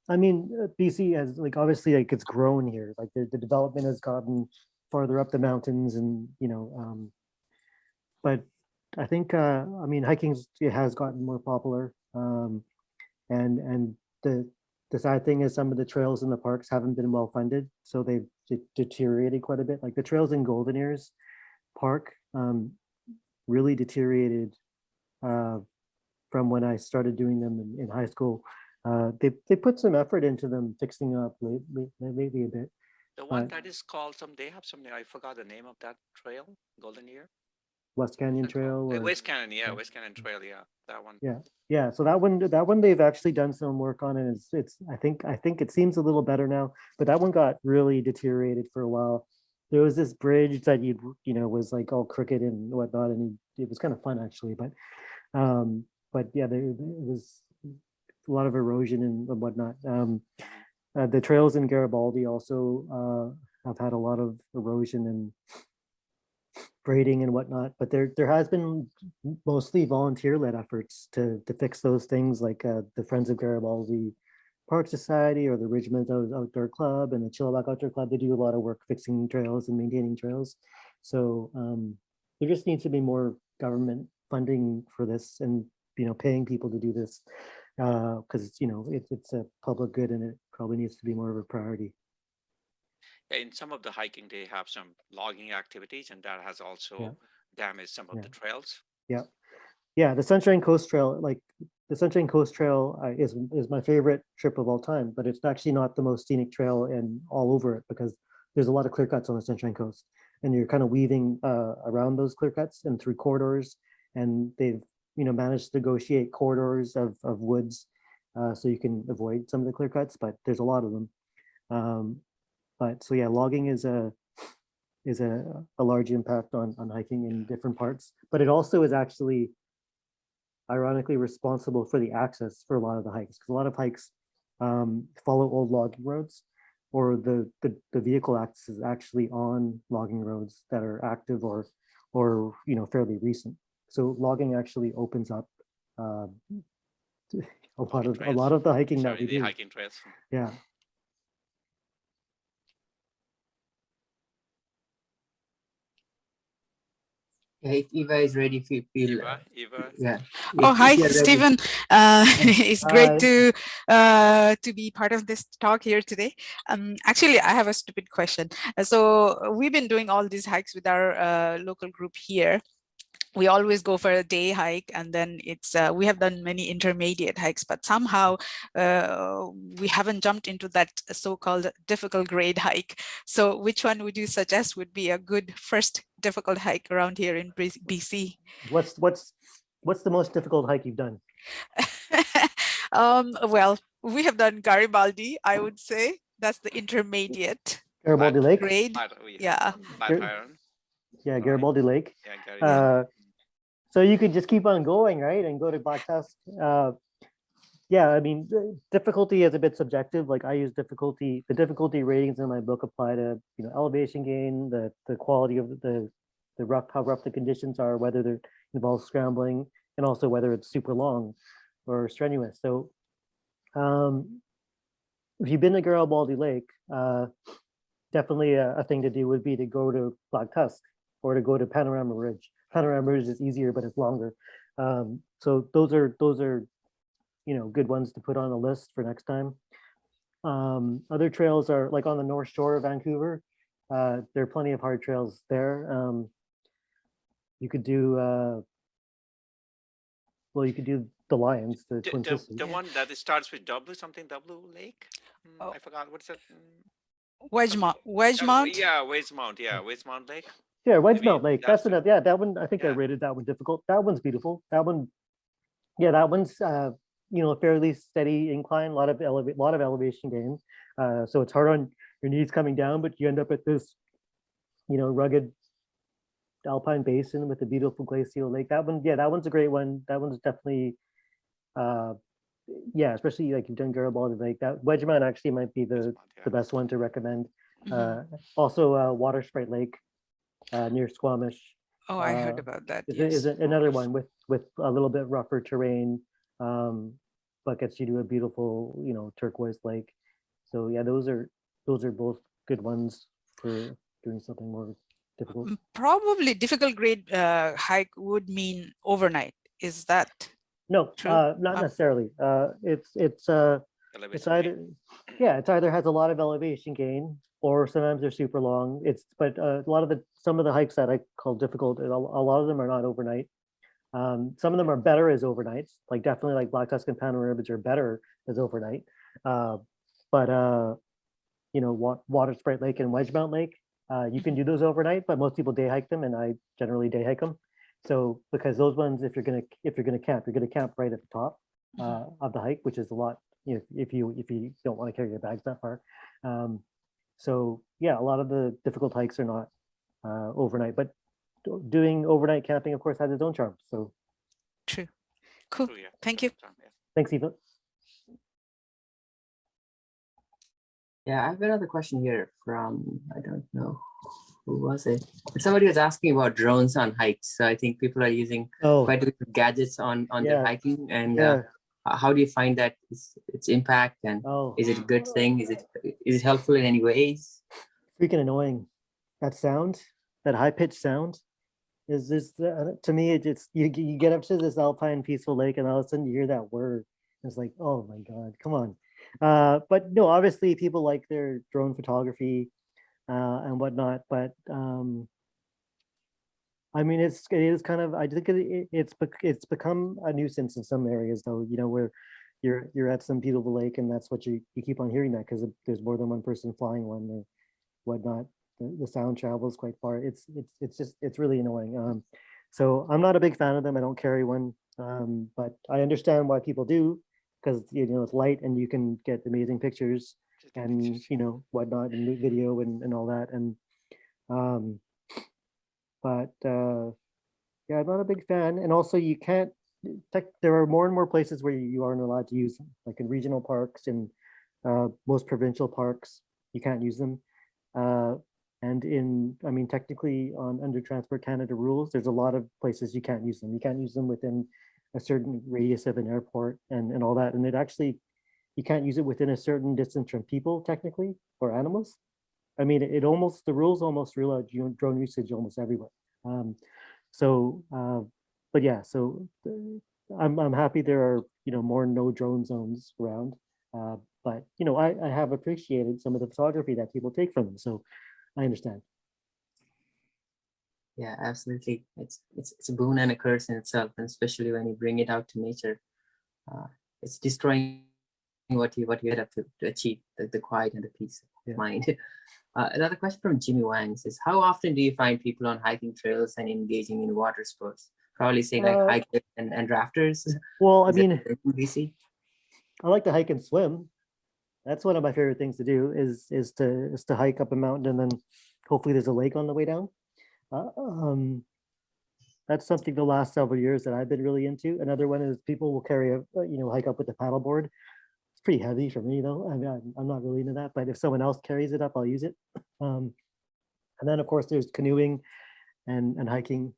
I mean, BC has obviously it's grown here. Like the development has gotten farther up the mountains, and but I think hiking has gotten more popular. And the sad thing is some of the trails in the parks haven't been well funded, so they've deteriorated quite a bit. Like the trails in Golden Ears Park really deteriorated from when I started doing them in high school. They put some effort into them fixing up lately a bit. The one that is called they have something, I forgot the name of that trail, Golden Ear. West Canyon Trail. West Canyon, West Canyon Trail, that one. Yeah. So that one they've actually done some work on, and it's I think it seems a little better now. But that one got really deteriorated for a while. There was this bridge that was like all crooked and whatnot, and it was kind of fun actually. But yeah, there was a lot of erosion and whatnot. The trails in Garibaldi also have had a lot of erosion and braiding and whatnot, but there has been mostly volunteer-led efforts to fix those things, like the Friends of Garibaldi Park Society or the Ridgemont Outdoor Club and the Chilliwack Outdoor Club. They do a lot of work fixing trails and maintaining trails. So there just needs to be more government funding for this, and paying people to do this, because it's a public good and it probably needs to be more of a priority. In some of the hiking, they have some logging activities, and that has also damaged some of the trails. Yeah, the Sunshine Coast Trail, is my favorite trip of all time, but it's actually not the most scenic trail and all over it, because there's a lot of clear cuts on the Sunshine Coast, and you're kind of weaving around those clear cuts and through corridors, and they've managed to negotiate corridors of woods, so you can avoid some of the clear cuts, but there's a lot of them. But so yeah, logging is a large impact on hiking in different parts, but it also is actually ironically responsible for the access for a lot of the hikes, because a lot of hikes follow old logging roads, or the vehicle access is actually on logging roads that are active or fairly recent. So logging actually opens up a lot of the hiking that we do. Hiking trails. Yeah. If Eva is ready, if you feel, Eva. yeah. Oh, hi, if you're ready. Stephen. It's great to be part of this talk here today. Actually, I have a stupid question. So we've been doing all these hikes with our local group here. We always go for a day hike, and then we have done many intermediate hikes, but somehow we haven't jumped into that so-called difficult grade hike. So which one would you suggest would be a good first difficult hike around here in BC? What's the most difficult hike you've done? Well, we have done Garibaldi, I would say. That's the intermediate Garibaldi Lake? grade. Yeah. Yeah, Garibaldi Lake. Yeah, so you could just keep on going, right, and go to Black Tusk. Yeah, I mean, difficulty is a bit subjective. Like I use difficulty. The difficulty ratings in my book apply to elevation gain, the quality of the how rough the conditions are, whether they involve scrambling, and also whether it's super long or strenuous. So, if you've been to Garibaldi Lake, definitely a thing to do would be to go to Black Tusk or to go to Panorama Ridge. Panorama Ridge is easier, but it's longer. So those are good ones to put on the list for next time. Other trails are like on the North Shore of Vancouver. There are plenty of hard trails there. You could do the Lions, the Twin Sisters. The one that starts with W Lake. I forgot, what's that? Wedgemount. Yeah, Wedgemount. Yeah, Wedgemount Lake. Yeah, Wedgemount Lake. That's enough. Yeah, that one. I think I rated that one difficult. That one's beautiful. That one. Yeah, that one's fairly steady incline. A lot of elevation gain. So it's hard on your knees coming down, but you end up at this, rugged alpine basin with a beautiful glacial lake. That one. Yeah, that one's a great one. That one's definitely. Yeah, especially like you've done Garibaldi Lake. That Wedgemount actually might be the best one to recommend. Also, Water Sprite Lake. Near Squamish. Oh, I heard about that. Is another one with a little bit rougher terrain, but gets you to a beautiful, turquoise lake. So yeah, those are both good ones for doing something more difficult. Probably difficult grade hike would mean overnight. Is that? No, not necessarily. It's either has a lot of elevation gain, or sometimes they're super long. But some of the hikes that I call difficult, a lot of them are not overnight. Some of them are better as overnights, like definitely like Black Tusk and Panorama Ridge are better as overnight. Water Sprite Lake and Wedgemount Lake, you can do those overnight, but most people day hike them, and I generally day hike them. So because those ones, if you're gonna camp, you're gonna camp right at the top of the hike, which is a lot. If you don't want to carry your bags that far. So yeah, a lot of the difficult hikes are not overnight, but doing overnight camping, of course, has its own charm. So true. Cool. Thank you. Thanks, Eva. Yeah, I have another question here from, I don't know, who was it? But somebody was asking about drones on hikes. So I think people are using quite a bit of gadgets on their hiking. And How do you find that its impact, and Oh, is it a good thing? Is it helpful in any ways? freaking annoying. That sound, that high pitched sound is this, to me, it's, you get up to this alpine peaceful lake and all of a sudden you hear that word. It's like, oh my God, come on. But no, obviously people like their drone photography and whatnot, but I mean, it is kind of, I think it's become a nuisance in some areas though, you know, where you're at some beautiful lake and that's what you keep on hearing that because there's more than one person flying one or whatnot. The sound travels quite far. It's really annoying. So I'm not a big fan of them. I don't carry one, but I understand why people do because you know it's light and you can get amazing pictures and you know whatnot and video and all that. And but yeah, I'm not a big fan. And also you can't. There are more and more places where you aren't allowed to use them, like in regional parks and most provincial parks. You can't use them. And I mean, technically under Transport Canada rules, there's a lot of places you can't use them. You can't use them within a certain radius of an airport and all that. And it actually, you can't use it within a certain distance from people technically or animals. I mean, the rules almost rule out drone usage almost everywhere. But yeah, so I'm happy there are, you know, more no drone zones around. But, you know, I have appreciated some of the photography that people take from them. So I understand. Yeah, absolutely. It's a boon and a curse in itself, and especially when you bring it out to nature, it's destroying what you get up to achieve, the quiet and the peace of mind. Another question from Jimmy Wang says, how often do you find people on hiking trails and engaging in water sports? Probably say like hikers and rafters. Well, I mean, BC. I like to hike and swim. That's one of my favorite things to do is to hike up a mountain and then hopefully there's a lake on the way down. That's something the last several years that I've been really into. Another one is people will carry hike up with the paddleboard. It's pretty heavy for me though. I mean, I'm not really into that, but if someone else carries it up, I'll use it. And then of course there's canoeing and hiking,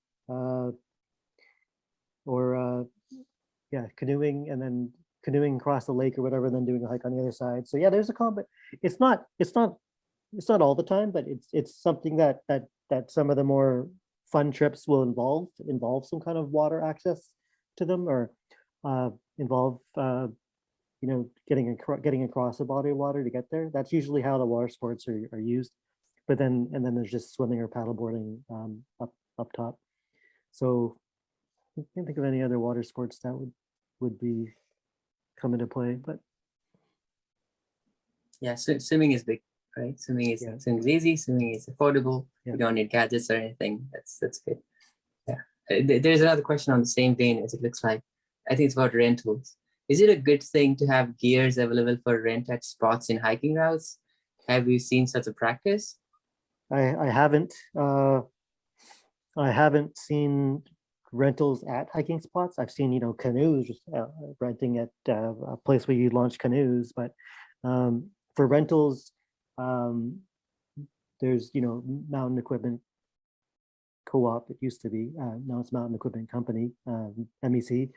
canoeing and then canoeing across the lake or whatever, then doing a hike on the other side. So yeah, there's a combo. It's not all the time, but it's something that some of the more fun trips will involve some kind of water access to them or involve getting across a body of water to get there. That's usually how the water sports are used. But then there's just swimming or paddleboarding up top. So I can't think of any other water sports that would be come into play, but yeah, swimming is big, right? Swimming is easy. Swimming is affordable. You don't need gadgets or anything. That's good. Yeah. There's another question on the same vein as it looks like. I think it's about rentals. Is it a good thing to have gears available for rent at spots in hiking routes? Have you seen such a practice? I haven't. I haven't seen rentals at hiking spots. I've seen, canoes, renting at a place where you launch canoes, but for rentals, there's, Mountain Equipment Co-op, it used to be, now it's Mountain Equipment Company, MEC.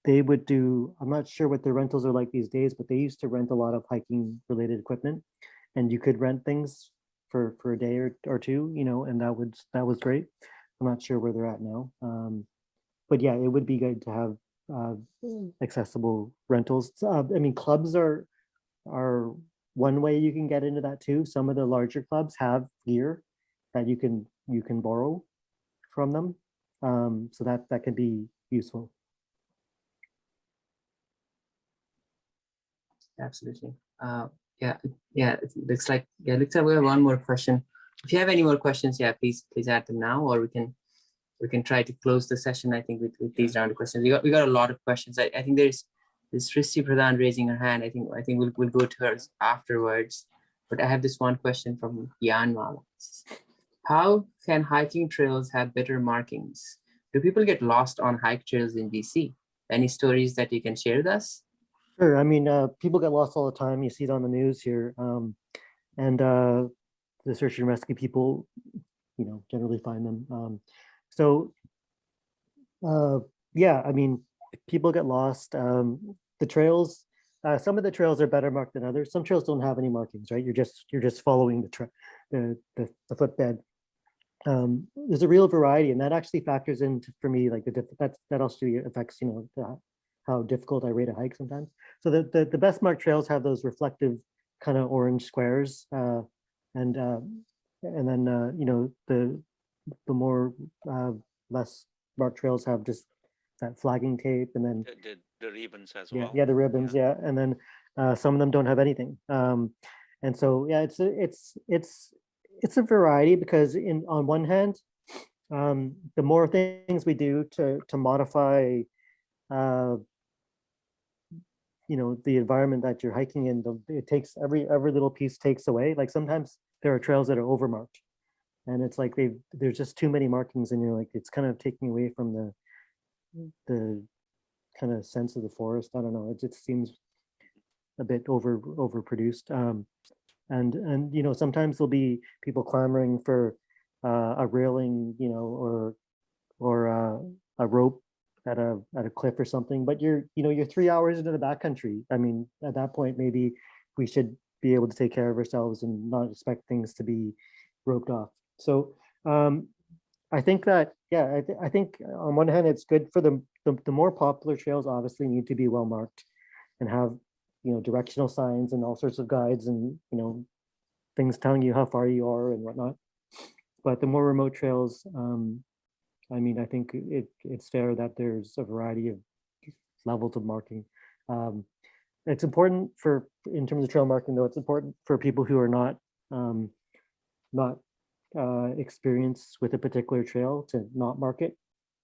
They would do, I'm not sure what their rentals are like these days, but they used to rent a lot of hiking related equipment and you could rent things for a day or two, and that was great. I'm not sure where they're at now. But yeah, it would be good to have accessible rentals. I mean, clubs are one way you can get into that too. Some of the larger clubs have gear that you can borrow from them. So that can be useful. Absolutely. It looks like we have one more question. If you have any more questions, please add them now, or we can try to close the session. I think with these round of questions, we got a lot of questions. I think there's Sristi Pradhan raising her hand. I think we'll go to her afterwards. But I have this one question from Jan Mala. How can hiking trails have better markings? Do people get lost on hike trails in BC? Any stories that you can share with us? Sure. I mean, people get lost all the time. You see it on the news here. And the search and rescue people, generally find them. Yeah, I mean, people get lost. The trails, some of the trails are better marked than others. Some trails don't have any markings, right? You're just following the footbed. There's a real variety, and that actually factors into for me like that also affects how difficult I rate a hike sometimes. So the best marked trails have those reflective kind of orange squares, and then the more less marked trails have just that flagging tape, and then The ribbons as yeah, well. yeah, the ribbons, yeah, and then some of them don't have anything. And so yeah, it's a variety because on one hand, the more things we do to modify the environment that you're hiking in, it takes every little piece takes away. Like sometimes there are trails that are overmarked, and it's like there's just too many markings, and you're like it's kind of taking away from the kind of sense of the forest. I don't know. It just seems a bit overproduced. And sometimes there'll be people clamoring for a railing, or a rope at a cliff or something. But you're 3 hours into the backcountry. I mean, at that point, maybe we should be able to take care of ourselves and not expect things to be roped off. So I think that, yeah, I think on one hand, it's good for the more popular trails obviously need to be well marked and have, directional signs and all sorts of guides and, things telling you how far you are and whatnot. But the more remote trails, I mean, I think it's fair that there's a variety of levels of marking. It's important in terms of trail marking, though, it's important for people who are not experienced with a particular trail to not mark it.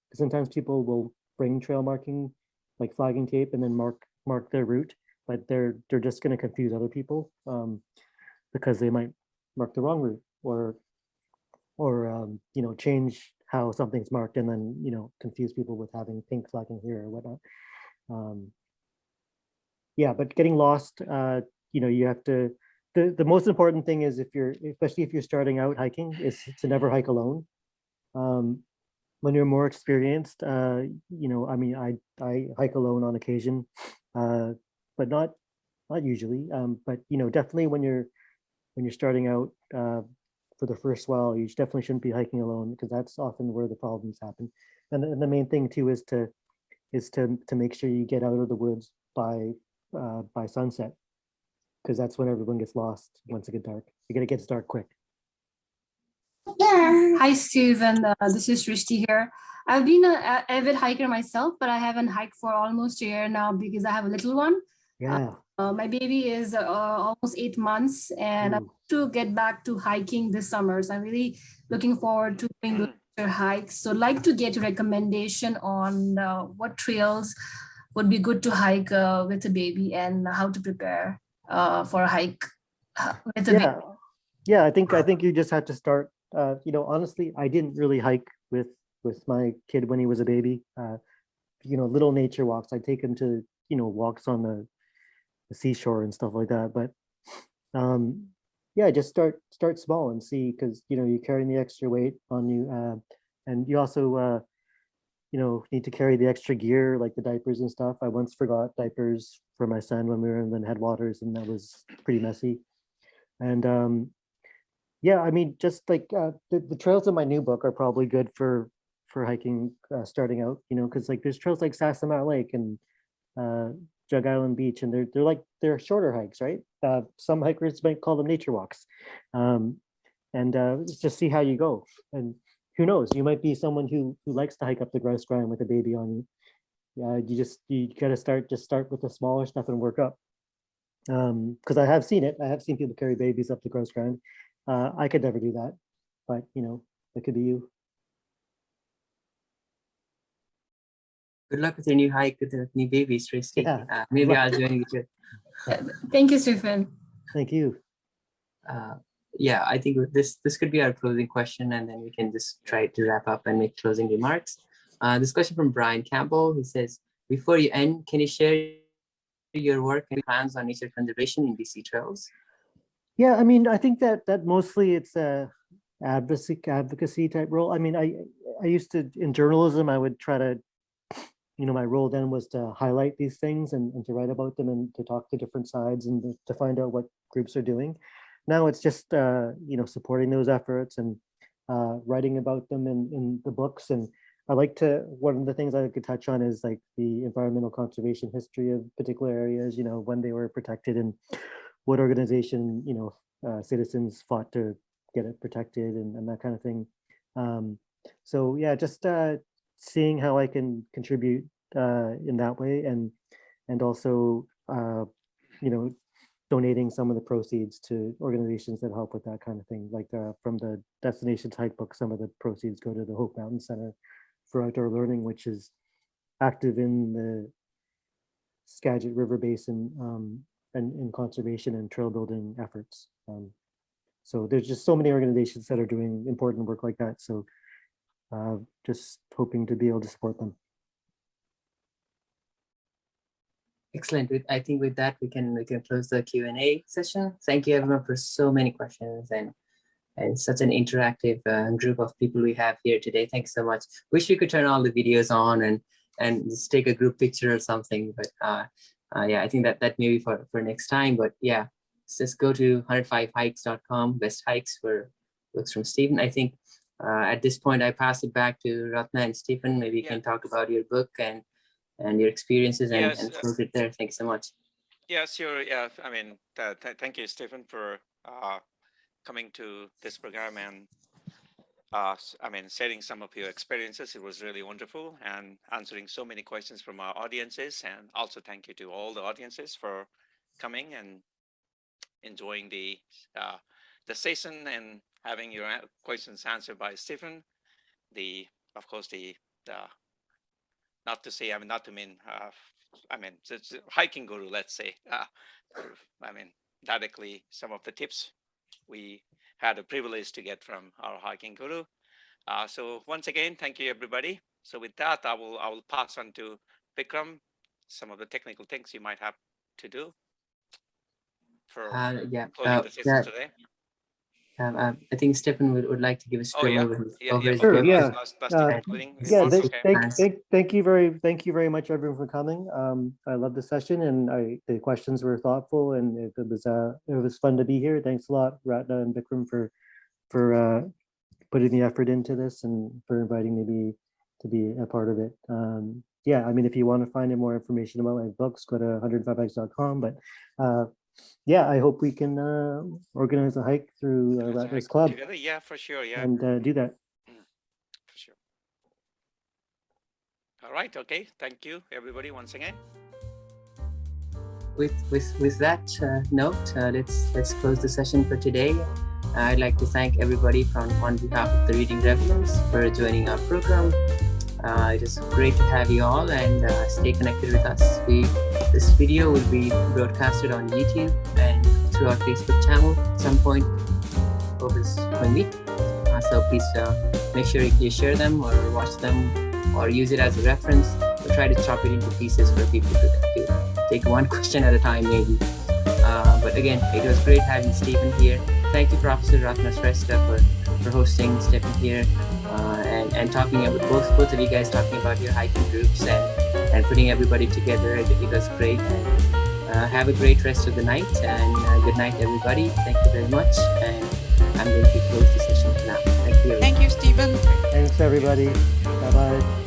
Because sometimes people will bring trail marking, like flagging tape, and then mark their route, but they're just going to confuse other people because they might mark the wrong route or change how something's marked and then confuse people with having pink flagging here or whatnot. Yeah, but getting lost, you have to. The most important thing is especially if you're starting out hiking, is to never hike alone. When you're more experienced, I mean, I hike alone on occasion, but not usually. But definitely when you're starting out for the first while, you definitely shouldn't be hiking alone because that's often where the problems happen. And the main thing too is to make sure you get out of the woods by sunset, because that's when everyone gets lost once it gets dark. It gets dark quick. Hi, Stephen. This is Srishti here. I've been an avid hiker myself, but I haven't hiked for almost a year now because I have a little one. Yeah. My baby is almost 8 months, and I want to get back to hiking this summer. So I'm really looking forward to doing those hikes. So I'd like to get a recommendation on what trails would be good to hike with a baby and how to prepare for a hike with a baby. Yeah, I think you just have to start. Honestly, I didn't really hike with my kid when he was a baby. Little nature walks. I take him to walks on the seashore and stuff like that. But yeah, just start small and see, because you're carrying the extra weight on you, and you also need to carry the extra gear like the diapers and stuff. I once forgot diapers for my son when we were in the headwaters, and that was pretty messy. And yeah, I mean, just like the trails in my new book are probably good for hiking starting out, because like there's trails like Sassamat Lake and Jug Island Beach, and they're shorter hikes, right? Some hikers might call them nature walks, and just see how you go. And who knows, you might be someone who likes to hike up the grouse grind with a baby on you. Yeah, you gotta start with the smaller stuff and work up. Because I have seen it. I have seen people carry babies up the grouse grind. I could never do that, but it could be you. Good luck with your new hike with the new babies, Tracy. Yeah. Maybe I'll join you too. Thank you, Stephen. Thank you. Yeah, I think this could be our closing question, and then we can just try to wrap up and make closing remarks. This question from Brian Campbell. He says, before you end, can you share your work and plans on nature conservation in BC trails? Yeah, I mean, I think that mostly it's a advocacy type role. I mean, I used to, in journalism, I would try to my role then was to highlight these things and to write about them and to talk to different sides and to find out what groups are doing. Now it's just, supporting those efforts and writing about them in the books. And one of the things I could touch on is like the environmental conservation history of particular areas, when they were protected and what organization, citizens fought to get it protected and that kind of thing. So yeah, just seeing how I can contribute in that way, and also donating some of the proceeds to organizations that help with that kind of thing. Like from the Destinations Hike book, some of the proceeds go to the Hope Mountain Center for Outdoor Learning, which is active in the Skagit River Basin and in conservation and trail building efforts. So there's just so many organizations that are doing important work like that. So just hoping to be able to support them. Excellent. I think with that we can close the Q&A session. Thank you everyone for so many questions and such an interactive group of people we have here today. Thanks so much. Wish we could turn all the videos on and just take a group picture or something. But yeah, I think that maybe for next time. But yeah, just go to 105hikes.com, best hikes for books from Stephen. I think at this point I pass it back to Ratna and Stephen. Maybe you can talk about your book and your experiences and close it there. Thanks so much. Yeah, sure. Yeah, I mean, thank you, Stephen, for coming to this program and sharing some of your experiences. It was really wonderful and answering so many questions from our audiences. And also thank you to all the audiences for coming and enjoying the session and having your questions answered by Stephen. Of course, not to mean hiking guru, let's say. Directly some of the tips we had a privilege to get from our hiking guru. So once again, thank you everybody. So with that, I will pass on to Vikram some of the technical things you might have to do for closing the session today. I think Stephen would like to give a spiel over his sure, book. Thank you very much everyone for coming. I love the session and the questions were thoughtful and it was fun to be here. Thanks a lot, Ratna and Vikram, for putting the effort into this and for inviting me to be a part of it. Yeah, I mean, if you want to find out more information about my books, go to 105hikes.com. But yeah, I hope we can organize a hike through Ratna's Club. Together. Yeah, for sure. Yeah, and do that. For sure. All right. Okay. Thank you, everybody, once again. With that note, let's close the session for today. I'd like to thank everybody on behalf of the Reading Revellers for joining our program. It is great to have you all and stay connected with us. This video will be broadcasted on YouTube and through our Facebook channel at some point over this coming week. So please make sure you share them or watch them or use it as a reference or try to chop it into pieces for people to take one question at a time maybe. But again, it was great having Stephen here. Thank you, Professor Ratna Shrestha, for hosting Stephen here and talking about both of you guys talking about your hiking groups and putting everybody together. It was great. And have a great rest of the night and good night, everybody. Thank you very much. And I'm going to close the session now. Thank you. Thank you, Stephen. Thanks, everybody. Bye-bye.